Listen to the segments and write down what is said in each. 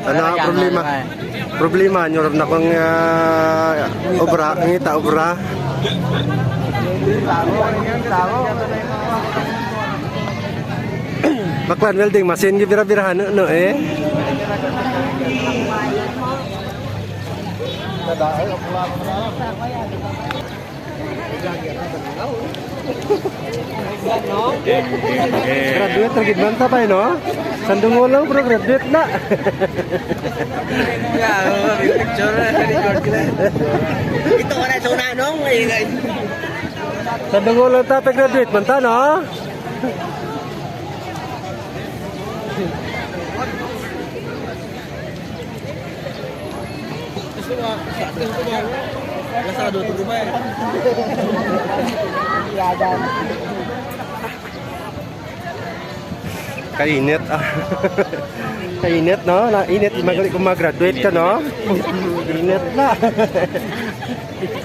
Ano ang problema? Problema nyo na kung obra, ngita obra. Baklan welding machine yung bira-birahan no eh. Graduate tergit man tapay no? Sandung ulang bro graduate na. Ito ka na sa unanong. Sandung ulang tapay graduate man ta no? Lasado to ba? Kainit ah. Kainit no? Nainit kung mag-graduate ka no? Init na.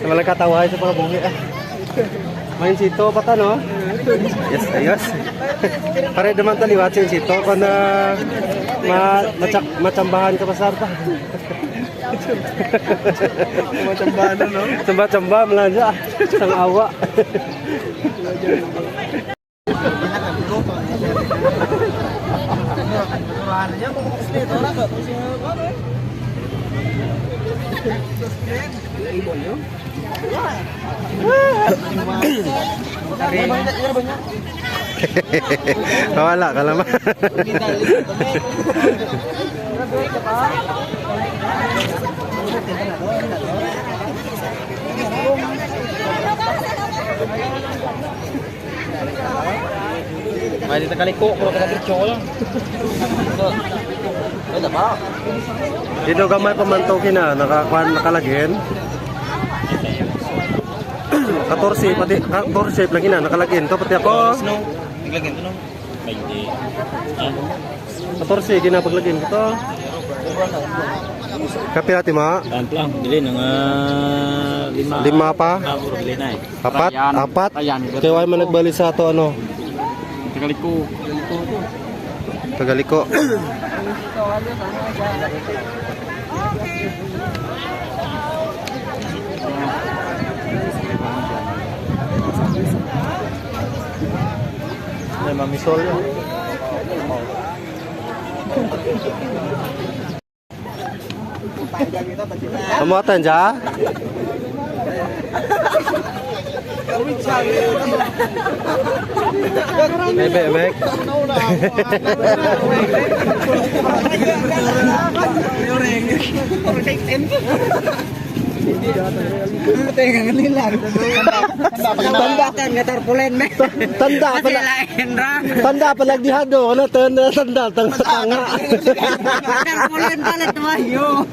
Walang katawahay sa mga bungi ah. Main sito pa ta no? Yes, ayos. Pare naman taliwat sa sito kung macambahan ka pasar pa. Macambahan no? Camba-camba melanja sang awa. Wala ka naman. May dito kaliko ko ka diretsyo ko lang. Ano ba? Dito gamay pamantokin na nakalagin. 14 pati 14 lagi na nakalagin to pati ako. Naglagyan to no. 14 ginapaglagin ko to. Kapi natin ma? Lang, dili nang 5 pa? Dili na eh. Apat? Kaya why man nagbali sa to ano? Tagaliko. Tagaliko. May mamisol yun. Kamuatan dyan? Bebe, Mek. Tanda kan ngatar pulen me. Tanda pala. Tanda pala dihado ano tanda tanga. Ngatar pulen pala tumayo.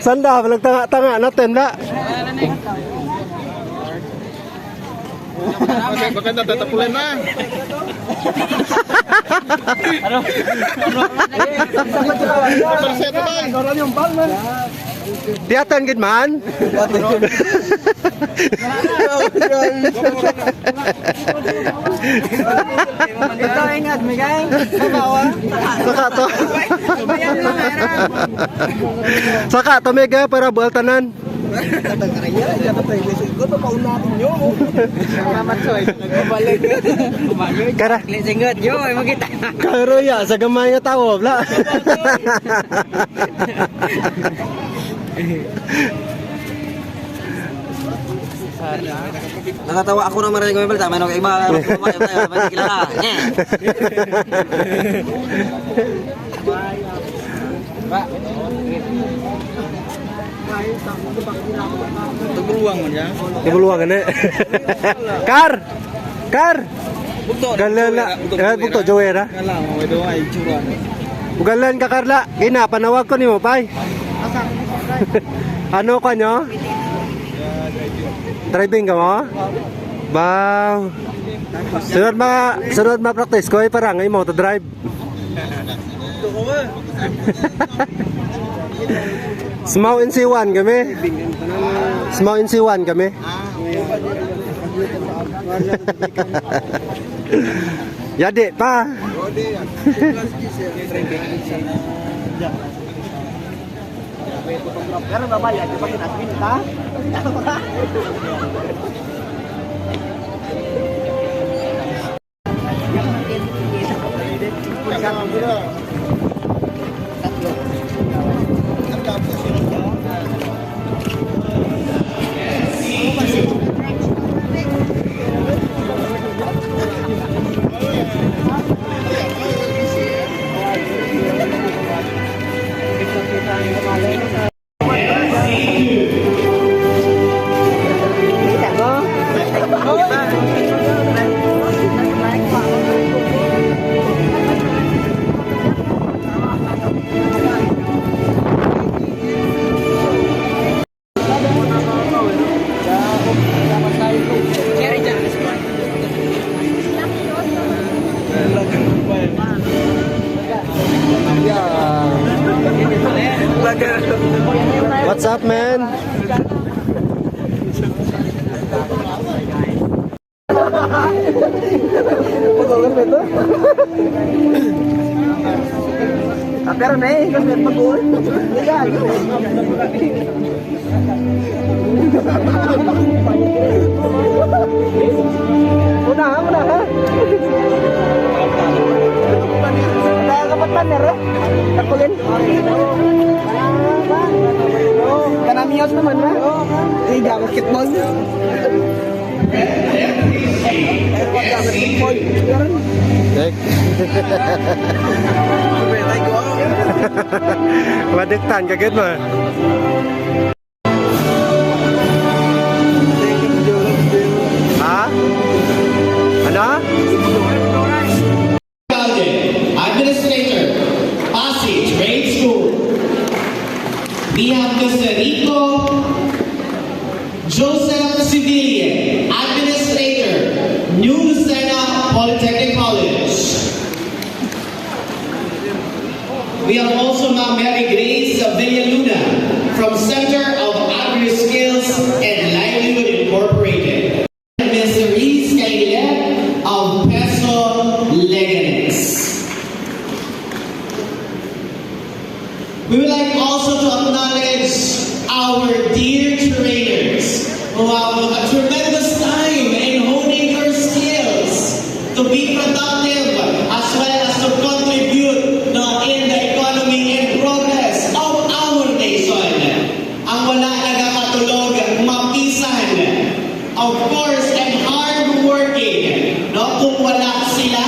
Sanda pala tanga na tanda. Bakit tatapulen na? Ano? Tiyatan gid man. Ito ingat Miguel. Saka to. Saka to mega para bual tanan. Kara. Singgot yo, makita. Karo ya sa gamay nga tawo bla. Nakatawa ako na marinig ko balita, may nang iba tayo, kilala. Taguluang man ya. Taguluang gani. Kar. Galan na. Bukto Joera. Kala mo ito ay itsura. Galan ka Karla. Gina panawag ko nimo pay. Ano ka nyo? Driving ka mo? Wow. Sunod ma practice ko ay parang ay mo to drive. Small in C1 kami. Small in C1 kami. Ya dek pa. Pero babayad, di ba kinasmin ka? What's up, man? Pero na eh, kasi mag-uwi. Unahan. Nakakapat na Takulin. Kanamiyos naman ba? Hindi, basketball. Dek. Wadektan kaget mah. Ha? Ano? Administrator, Passage, Grade School. We have Mr. Rico Joseph Civilian, Administrator, New Lucena Polytechnic College. We have also Ma'am Mary Grace Villaluna from Center of Agri-Skills and Livelihood Incorporated. And Ms. Reese Kailet of Peso Leganes. We would like also to acknowledge our dear trainers who have a tremendous time in honing their skills to be productive as well as to contribute in the economy and progress of our nation. Ang wala nagkakatulog, mapisan. Of course, and hardworking. No? Kung wala sila,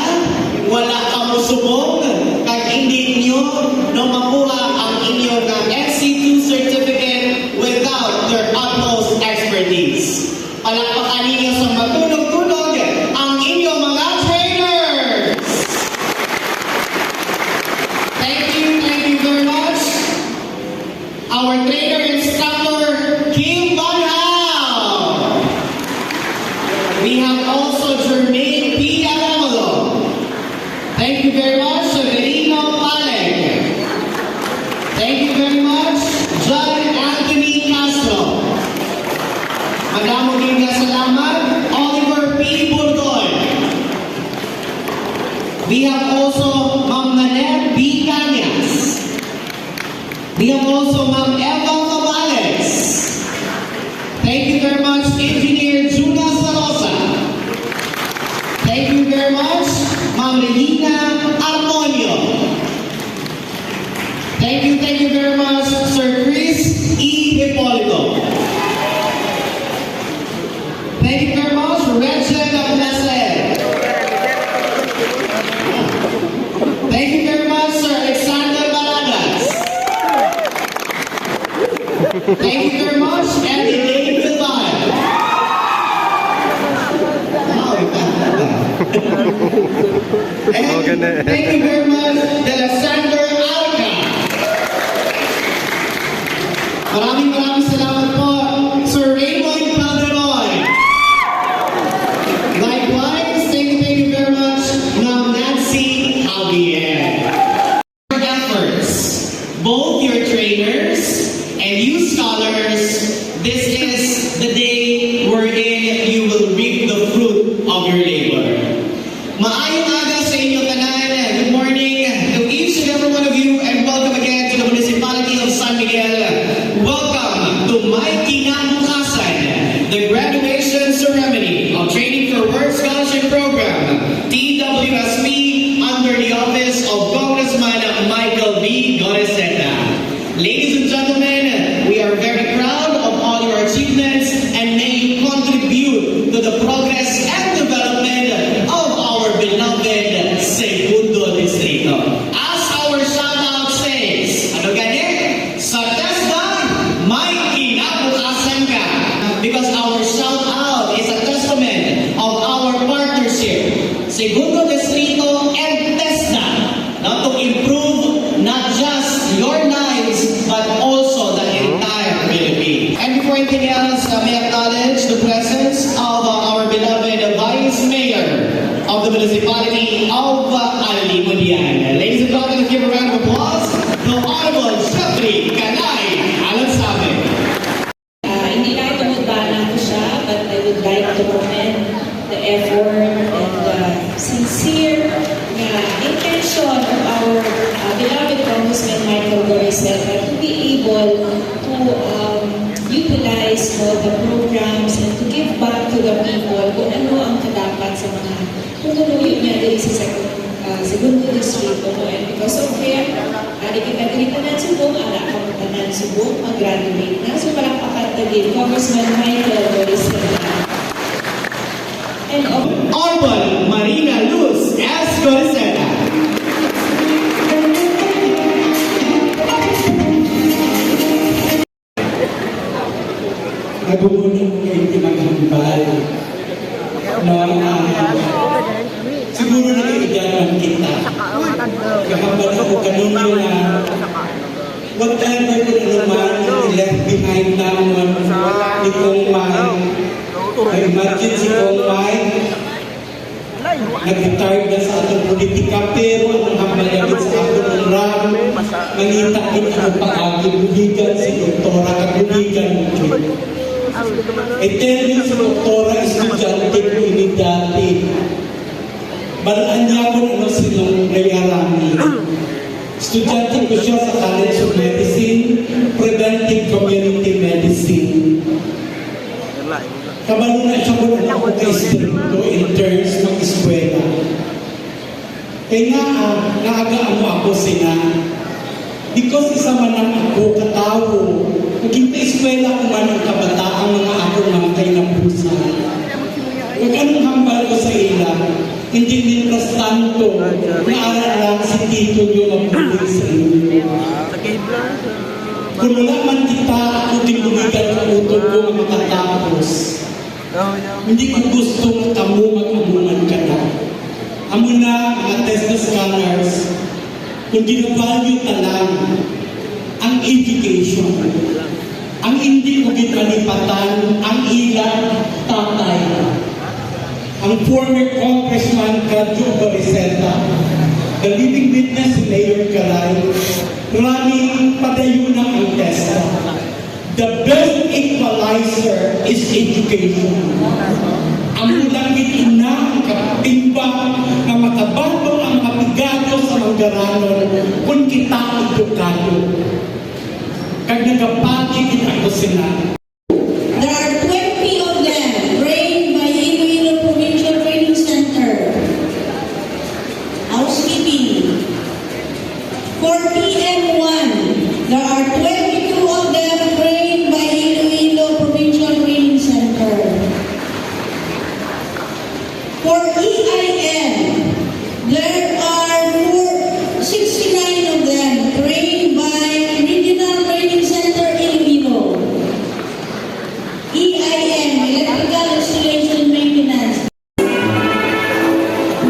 wala kang usubong, kahit hindi nyo makuha ang inyo na NC2 certificate without their utmost expertise. Palakpakan ninyo sa matulog-tulog ang inyong mga trainers! Thank you very much. Our trainer instructor, Kim Van Hal. We have also Jermaine P. Aramolo. Thank you very much, Severino Paleg. Thank you very much, John Anthony Castro. Magamo din ka salamat, Oliver P. Burdon. We have also Ma'am Nanette B. Cañas. We have also Ma'am Eva Cabales. Thank you very much, Engineer Juna Sarosa. Thank you very much, Ma'am Regina Armonio. Thank you very much, Sir Chris E. Hipolito. Thank you very much, Regent Placer. Thank you very much, Sir Alexander Balagas. Thank you very much, Andy David Villan. And thank you very much, Alexander Alca. Maraming salamat po, Sir Raymond Calderon. Likewise, thank you very much, Ma'am Nancy Javier. Your efforts, both your trainers and you scholars, this is the day wherein you will reap the fruit of your labor. Maayong aga may kinabukasan, the graduation ceremony of Training for Work Scholarship Program, TWSP, under the office of Congressman Michael B. Goriseta. Ladies and gentlemen, we are very proud of all your achievements and may you contribute to the progress and development of our beloved Segundo Distrito. As our shoutout says, ano ganyan? Sa TESDA, may kinabukasan ka. Because our shoutout is a testament of our partnership, Segundo Distrito and TESDA, now to improve not just your lives, but also the entire Philippines. And before anything else, may I acknowledge the presence of our beloved Vice Mayor of the Municipality of Alimudian. Ladies and gentlemen, let's give a round of applause to Honorable Jeffrey Kanay Alansabe. Hindi lang tumutbana ko siya, but I would like to commend the effort and the sincere intention of our beloved Congressman Michael Goriseta to be able to utilize the programs and to give back to the people kung ano ang kadapat sa mga pumuluyo niya dito sa Segundo Distrito mo. And because of him, ari kita dito na subong, ala ka mo tanan subong, mag-graduate na. So palakpakan tagin, Congressman Michael Goriseta. And Honorable Marina Luz S. Goriseta. Nagugunin ko kayo pinaghambal na siguro nag-iidaman kita. Kahambal ako kanina na whatever kung naman left behind naman ni Kong Mai. Na-imagine si Kong Mai nag-retire na sa atong politika pero ang hambal namin sa atong ram mangita kita ang pag-agibuhigan si Doktora Kaguligan. Eternal si Doktora estudyante ko ini dati. Balaan niya ko ano sinong nayarami. Estudyante ko siya sa College of Medicine, Preventive Community Medicine. Kabalo na siya kung ano ko kay stricto in terms ng eskwela. Kaya nga, naagaan mo ako sina. Because isa man ang ako katawo, naging eskwela ko man ang kabataan mga akong mga kainapusa. Kung anong hambal ko sa ila, hindi mientras tanto, naaral lang si Tito yung mabuhay sa inyo. Kung wala man kita, ako tinuligan sa utol ko makatapos. Hindi ko gusto kamu mag-amungan ka na. Amo na, mga TESDA scholars, kung ginavalue talang ang education, ang hindi ko ginalipatan, ang ilang tatay, ang former Congressman Kadjo Goriseta, the living witness si Mayor Caray, running padayon na ang TESDA. The best equalizer is education. Ang langit ina ang katimbang na makabato ang kapigado sa manggaranon kung kita edukado. Kag nagapati kita ko sila. There are 20 of them trained by Iloilo Provincial Training Center. Housekeeping. For PM1, there are 22 of them trained by Iloilo Provincial Training Center. For EIM, there are 69 of them trained by Regional Training Center Iloilo. EIM, Electrical Installation Maintenance.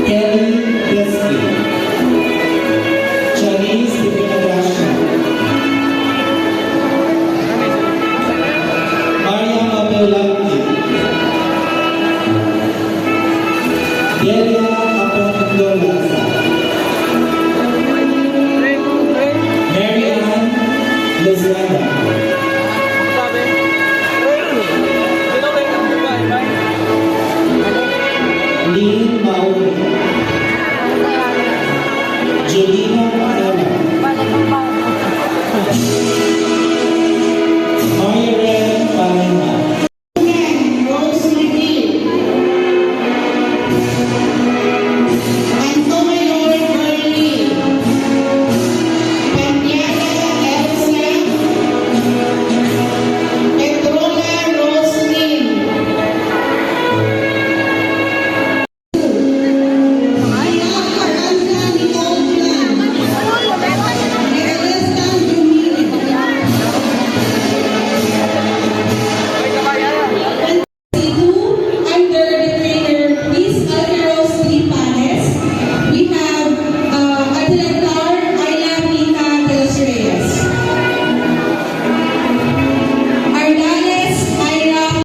Kelly Leslie, Charisse de Pinagrasio, Maria Abela